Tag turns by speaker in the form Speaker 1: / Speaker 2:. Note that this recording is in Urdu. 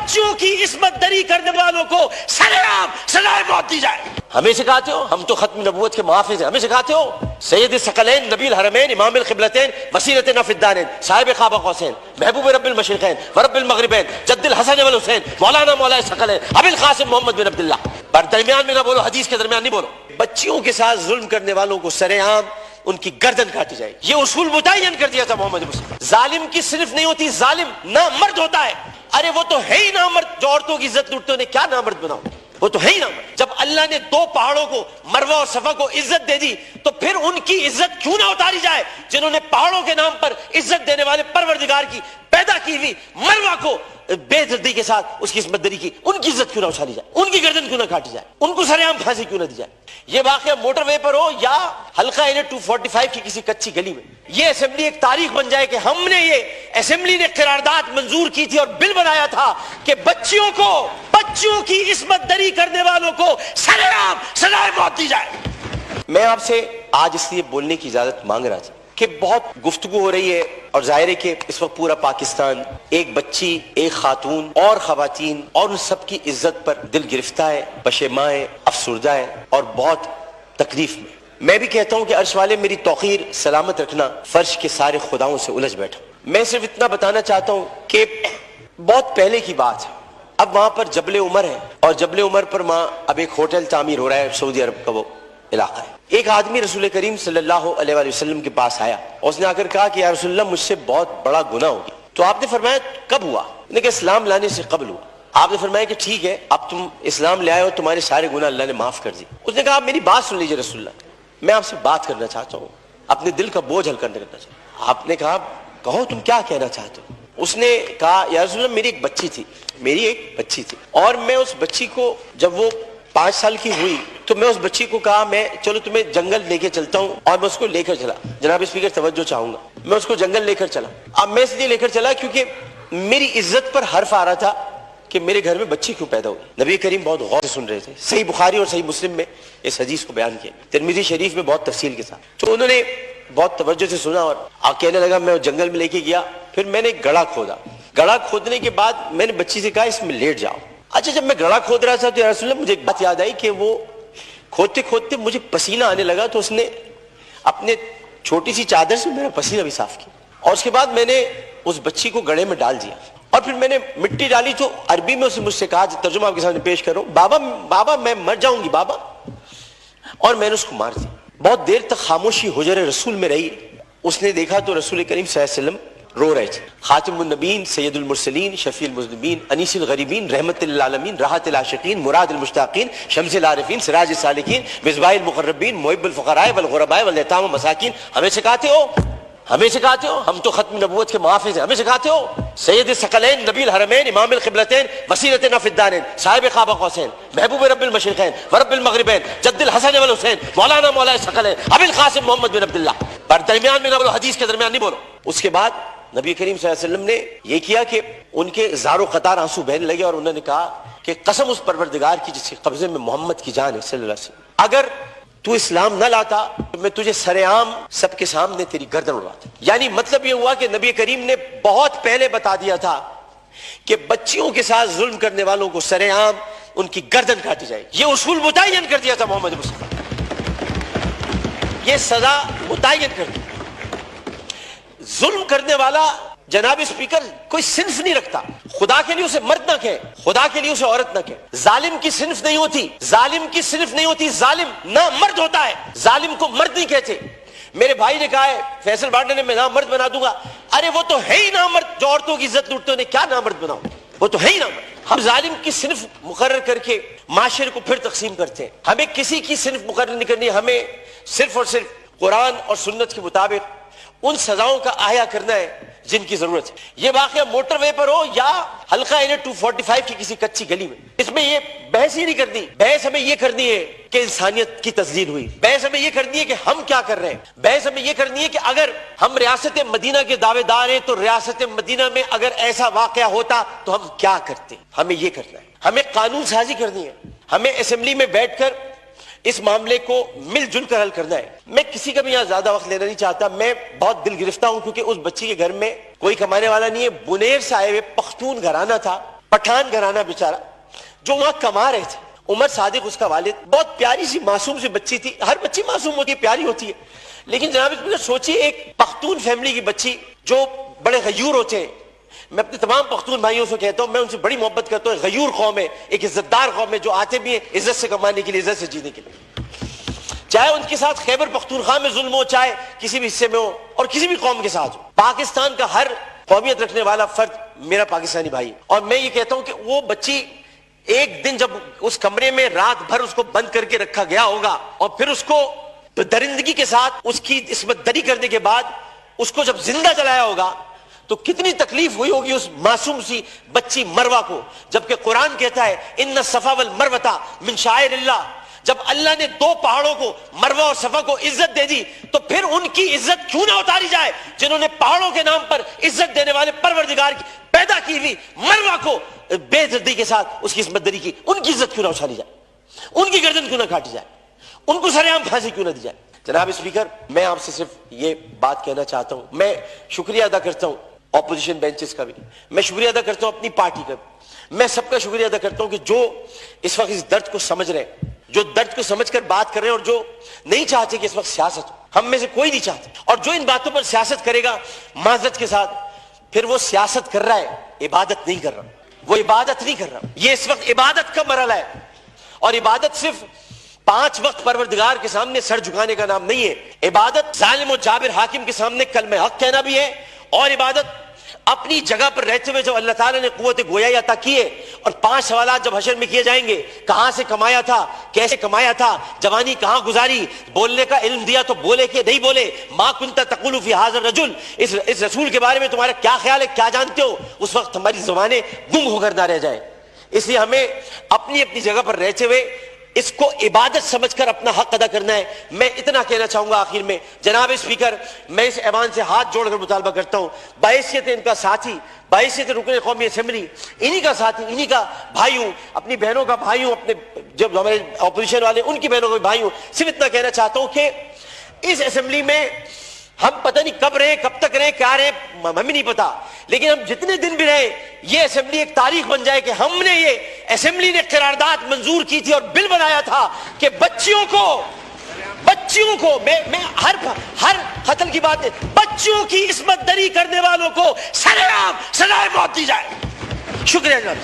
Speaker 1: بچوں کی عصمت دری کرنے والوں کو سرعام سزائے موت دی جائے. ہمیں سکھاتے ہو, ہم تو ختم نبوت کے محافظ ہیں, ہمیں سکھاتے ہو سید الثقلین نبی الحرمین امام القبلتین وسیلتنا فی الدارین صاحب قاب قوسین محبوب رب المشرقین ورب المغربین جد الحسن والحسین مولانا مولا ثقلین ابی القاسم محمد بن عبداللہ. پر درمیان میں نہ بولو, حدیث کے درمیان نہیں بولو. بچیوں کے ساتھ ظلم کرنے والوں کو سرعام ان کی گردن کاٹی جائے. یہ اصول متعین کر دیا تھا محمد مصطفیٰ. ظالم کی صرف نہیں ہوتی, ظالم نامرد ہوتا ہے. ارے وہ تو ہے ہی نامرد, جو عورتوں کی عزت لوٹتے انہیں کیا نامرد بناؤ, وہ تو ہے ہی نامرد. جب اللہ نے دو پہاڑوں کو مروہ اور صفا کو عزت دے دی تو پھر ان کی عزت کیوں نہ اتاری جائے جنہوں نے پہاڑوں کے نام پر عزت دینے والے پروردگار کی پیدا کی ہوئی مروہ کو بے دردی کے ساتھ اس کی عصمت دری کی, ان کی عزت کیوں نہ اچھالی جائے, ان کی گردن کیوں نہ کاٹی جائے, ان کو سرعام پھانسی کیوں نہ دی جائے. یہ واقعہ موٹر وے پر ہو یا حلقہ 245 کی کسی کچی گلی میں, یہ اسمبلی ایک تاریخ بن جائے کہ ہم نے, یہ اسمبلی نے قرارداد منظور کی تھی اور بل بنایا تھا کہ بچوں کی عصمت دری کرنے والوں کو سرعام سزائے موت دی جائے. میں آپ سے آج اس لیے بولنے کی اجازت مانگ رہا تھا کہ بہت گفتگو ہو رہی ہے اور ظاہر ہے کہ اس وقت پورا پاکستان ایک بچی, ایک خاتون اور خواتین اور ان سب کی عزت پر دل گرفتہ ہے, پشیماں ہے, افسردہ ہے اور بہت تکلیف میں. میں بھی کہتا ہوں کہ عرش والے میری توقیر سلامت رکھنا, فرش کے سارے خداؤں سے الجھ بیٹھا. میں صرف اتنا بتانا چاہتا ہوں کہ بہت پہلے کی بات ہے, اب وہاں پر جبل عمر ہے اور جبل عمر پر وہاں اب ایک ہوٹل تعمیر ہو رہا ہے, سعودی عرب کا وہ علاقہ ہے. ایک آدمی رسول کریم صلی اللہ علیہ وآلہ وسلم کے پاس آیا, اس نے آ کر کہا کہ یا رسول اللہ مجھ سے بہت بڑا گناہ ہو گیا. تو آپ نے فرمایا کب ہوا؟ انہوں نے کہا اسلام لانے سے قبل ہوا. آپ نے فرمایا کہ ٹھیک ہے, اب تم اسلام لے آئے ہو, تمہارے سارے گناہ اللہ نے معاف کر دی. اس نے کہا آپ میری بات سن لیجیے رسول اللہ, میں آپ سے بات کرنا چاہتا ہوں, اپنے دل کا بوجھ ہلکا کرنا چاہتا ہوں. آپ نے کہا کہو تم کیا کہنا چاہتے ہو. اس نے کہا یا رسول اللہ میری ایک بچی تھی اور میں اس بچی کو جب وہ 5 سال کی ہوئی تو میں اس بچی کو کہا میں چلو تمہیں جنگل لے کے چلتا ہوں, اور میں اس کو لے کر چلا. جناب اسپیکر توجہ چاہوں گا, میں اس کو جنگل لے کر چلا. اب میں اس لیے لے کر چلا کیونکہ میری عزت پر حرف آ رہا تھا کہ میرے گھر میں بچی کیوں پیدا ہوئی. نبی کریم بہت غور سے سن رہے تھے, صحیح بخاری اور صحیح مسلم میں اس حدیث کو بیان کیا, ترمذی شریف میں بہت تفصیل کے ساتھ. تو انہوں نے بہت توجہ سے سنا اور کہنے لگا میں جنگل میں لے کے گیا. پھر میں نے گڑھا کھودا, گڑھا کھودنے کے بعد میں نے بچی سے کہا اس میں لیٹ جاؤ. اچھا جب میں گڑھا کھود رہا تھا تو یا رسول اللہ مجھے ایک بات یاد آئی کہ وہ کھودتے کھودتے مجھے پسینہ آنے لگا, تو اس نے اپنے چھوٹی سی چادر سے میرا پسینہ بھی صاف کیا, اور اس کے بعد میں نے اس بچی کو گڑھے میں ڈال دیا اور پھر میں نے مٹی ڈالی. تو عربی میں اسے مجھ سے کہا, ترجمہ آپ کے سامنے پیش کر رہا ہوں, بابا میں مر جاؤں گی بابا, اور میں نے اس کو مار دیا. بہت دیر تک خاموشی حجر رسول میں رہی. اس نے دیکھا تو رسول کریم صلی اللہ علیہ وسلم رو رہے تھے. خاتم النبیین, سید المرسلین, شفیع المذنبین, انیس الغریبین, رحمت للعالمین, راحت العاشقین, مراد المشتاقین, شمس العارفین, سراج السالکین, مصباح المقربین, محب الفقراء والغرباء والیتام والمساکین. ہمیں سکھاتے ہو, ہم تو ختم نبوت کے محافظ ہیں, ہمیں سکھاتے ہو سید الثقلین نبی الحرمین امام القبلتین وسیلتنا فی الدارین صاحب قاب قوسین محبوب رب المشرقین ورب المغربین جد الحسن والحسین مولانا مولا ثقلین ابی القاسم محمد بن عبداللہ. پر درمیان میں نہ بولو, حدیث کے درمیان نہیں بولو. اس کے بعد نبی کریم صلی اللہ علیہ وسلم نے یہ کیا کہ ان کے زار و قطار آنسو بہنے لگے, اور انہوں نے کہا کہ قسم اس پروردگار کی جس کے قبضے میں محمد کی جان ہے صلی اللہ علیہ وسلم, اگر تو اسلام نہ لاتا تو میں تجھے سرعام سب کے سامنے تیری گردن اڑاتا. یعنی مطلب یہ ہوا کہ نبی کریم نے بہت پہلے بتا دیا تھا کہ بچیوں کے ساتھ ظلم کرنے والوں کو سرعام ان کی گردن کاٹی جائے. یہ اصول متعین کر دیا تھا محمد مصطفیٰ, یہ سزا متعین کر دی. ظلم کرنے والا جناب اسپیکر کوئی صنف نہیں رکھتا. خدا کے لیے اسے مرد نہ کہے, خدا کے لیے اسے عورت نہ کہے. ظالم کی صنف نہیں ہوتی, ظالم نہ مرد ہوتا ہے, ظالم کو مرد نہیں کہتے. میرے بھائی نے کہا ہے فیصل بانڈے نے میں نامرد بنا دوں گا. ارے وہ تو ہے ہی نامرد, جو عورتوں کی عزت لوٹتے انہیں کیا نامرد بناؤ, وہ تو ہے ہی نامرد. ہم ظالم کی صنف مقرر کر کے معاشرے کو پھر تقسیم کرتے ہیں. ہمیں کسی کی صنف مقرر نہیں کرنی, ہمیں صرف اور صرف قرآن اور سنت کے مطابق ان سزاؤں کا احیا کرنا ہے جن کی ضرورت ہے. یہ واقعہ موٹر وے پر ہو یا حلقہ 245 کی کسی کچی گلی میں, اس میں یہ بحث ہی نہیں کرنی. بحث ہمیں یہ کرنی ہے کہ انسانیت کی تزلیل ہوئی, بحث ہمیں یہ کرنی ہے کہ ہم کیا کر رہے ہیں, بحث ہمیں یہ کرنی ہے کہ اگر ہم ریاست مدینہ کے دعوے دار ہیں تو ریاست مدینہ میں اگر ایسا واقعہ ہوتا تو ہم کیا کرتے. ہمیں یہ کرنا ہے, ہمیں قانون سازی کرنی ہے, ہمیں اسمبلی میں بیٹھ کر اس معاملے کو مل جل کر حل کرنا ہے. میں کسی کا بھی یہاں زیادہ وقت لینا نہیں چاہتا, میں بہت دل گرفتہ ہوں کیونکہ اس بچی کے گھر میں کوئی کمانے والا نہیں ہے. بنیر سے آئے ہوئے پختون گھرانہ تھا, پٹھان گھرانہ بیچارہ جو وہاں کما رہے تھے. عمر صادق اس کا والد, بہت پیاری سی معصوم سی بچی تھی. ہر بچی معصوم ہوتی ہے, پیاری ہوتی ہے, لیکن جناب اس میں سوچیے ایک پختون فیملی کی بچی جو بڑے غیور ہوتے ہیں. میں اپنے تمام پختون بھائیوں سے کہتا ہوں, میں ان سے بڑی محبت کرتا ہوں. غیور قوم ہے, ایک عزت دار قوم ہے, جو آتے بھی ہیں عزت سے کمانے کے لیے, عزت سے جینے کے لیے. چاہے ان کے ساتھ خیبر پختونخوا میں ظلم ہو, چاہے کسی بھی حصے میں ہو, اور کسی بھی قوم کے ساتھ ہو. پاکستان کا ہر قومیت رکھنے والا فرد میرا پاکستانی بھائی. اور میں یہ کہتا ہوں کہ وہ بچی ایک دن جب اس کمرے میں رات بھر اس کو بند کر کے رکھا گیا ہوگا, اور پھر اس کو درندگی کے ساتھ اس کی عصمت دری کرنے کے بعد اس کو جب زندہ جلایا ہوگا, تو کتنی تکلیف ہوئی ہوگی اس معصوم سی بچی مروہ کو. جبکہ قرآن کہتا ہے ان الصفا والمروہ من شعائر اللہ. جب اللہ نے دو پہاڑوں کو, مروہ اور صفا کو عزت دے دی, تو پھر ان کی عزت کیوں نہ اتاری جائے جنہوں نے پہاڑوں کے نام پر عزت دینے والے پروردگار کی پیدا کی ہوئی مروہ کو بے عزتی کے ساتھ اس کی عصمت دری کی. ان کی عزت کیوں نہ اچھالی جائے, ان کی گردن کیوں نہ کاٹی جائے, ان کو سرعام پھانسی کیوں نہ دی جائے. جناب اسپیکر, میں آپ سے صرف یہ بات کہنا چاہتا ہوں. میں شکریہ ادا کرتا ہوں اپوزیشن بینچز کا بھی, میں شکریہ ادا کرتا ہوں اپنی پارٹی کا بھی, میں سب کا شکریہ ادا کرتا ہوں کہ جو اس وقت اس درد کو سمجھ رہے ہیں, جو درد کو سمجھ کر بات کر رہے ہیں, اور جو نہیں چاہتے کہ اس وقت سیاست ہو. ہم میں سے کوئی نہیں چاہتے, اور جو ان باتوں پر سیاست کرے گا معذرت کے ساتھ, پھر وہ سیاست کر رہا ہے, عبادت نہیں کر رہا. وہ عبادت نہیں کر رہا. یہ اس وقت عبادت کا مرحلہ ہے, اور عبادت صرف 5 وقت پروردگار کے سامنے سر جھکانے کا نام نہیں ہے. عبادت ظالم و جابر حاکم کے سامنے کلمہ حق کہنا بھی ہے, اور عبادت اپنی جگہ پر رہتے ہوئے جب اللہ تعالیٰ نے قوت گویائی عطا کی ہے, اور 5 سوالات جب حشر میں کیے جائیں گے, کہاں سے کمایا تھا, کیسے کمایا تھا, جوانی کہاں گزاری, بولنے کا علم دیا تو بولے کہ نہیں بولے, ما کنت تقول فی ھذا الرجل, اس رسول کے بارے میں تمہارا کیا خیال ہے, کیا جانتے ہو, اس وقت ہماری زبانیں گم ہو کر نہ رہ جائے. اس لیے ہمیں اپنی اپنی جگہ پر رہتے ہوئے اس کو عبادت سمجھ کر اپنا حق ادا کرنا ہے. میں اتنا کہنا چاہوں گا آخر میں, جناب اسپیکر, میں اس ایوان سے ہاتھ جوڑ کر مطالبہ کرتا ہوں, بحیثیت ان کا ساتھی, بحیثیت رکن قومی اسمبلی, انہی کا ساتھی, انہی کا بھائی ہوں, اپنی بہنوں کا بھائی ہوں, اپنے جب ہمارے اپوزیشن والے ان کی بہنوں کا بھائی ہوں. صرف اتنا کہنا چاہتا ہوں کہ اس اسمبلی میں ہم پتہ نہیں کب رہے, کب تک رہے, کیا رہے, ہمیں نہیں پتا, لیکن ہم جتنے دن بھی رہے, یہ اسمبلی ایک تاریخ بن جائے کہ ہم نے, یہ اسمبلی نے قرارداد منظور کی تھی اور بل بنایا تھا کہ بچیوں کو میں ہر قتل کی بات ہے, بچیوں کی عصمت دری کرنے والوں کو سرعام سزائے موت دی جائے. شکریہ جناب.